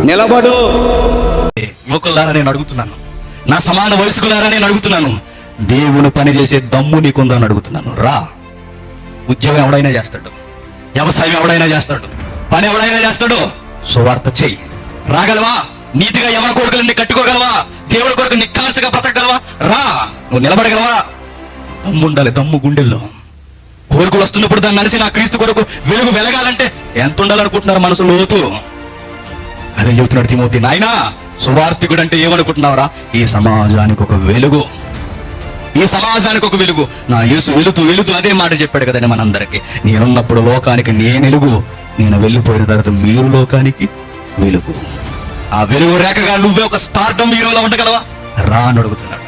నిలబడు. యువకులారా నేను అడుగుతున్నాను, నా సమాన వయస్కులారా నేను అడుగుతున్నాను, దేవుని పని చేసే దమ్ము నీకుందా అని అడుగుతున్నాను. రా. ఉద్యోగం ఎవడైనా చేస్తాడు, వ్యవసాయం ఎవడైనా చేస్తాడు, పని ఎవడైనా చేస్తాడు. సువార్త చెయ్యి. రాగలవా? నీతిగా ఎవరి కొడుకులని కట్టుకోగలవా? దేవుడి కొరకు నిక్కాల్సిగా బ్రతకగలవా? రా. నువ్వు నిలబడగలవా? దమ్ము ఉండాలి, దమ్ము గుండెల్లో. కోరికలు వస్తున్నప్పుడు దాన్ని నడిచి నా క్రీస్తు కొరకు వెలుగు వెలగాలంటే ఎంత ఉండాలనుకుంటున్నారు మనసు లోతు? అదే చెబుతున్నాడు తిమోతి. నాయనా, సువార్తికుడు అంటే ఏమనుకుంటున్నావురా? ఈ సమాజానికి ఒక వెలుగు, ఈ సమాజానికి ఒక వెలుగు. నా యేసు వెలుతూ వెలుతూ అదే మాట చెప్పాడు కదండి మనందరికి. నేనున్నప్పుడు లోకానికి నేను వెలుగు, నేను వెళ్ళిపోయిన తర్వాత మీరు లోకానికి వెలుగు. ఆ వెలుగు రేఖగా నువ్వే ఒక స్టార్డమ్ హీరోలో ఉండగలవా? రా అని అడుగుతున్నాడు.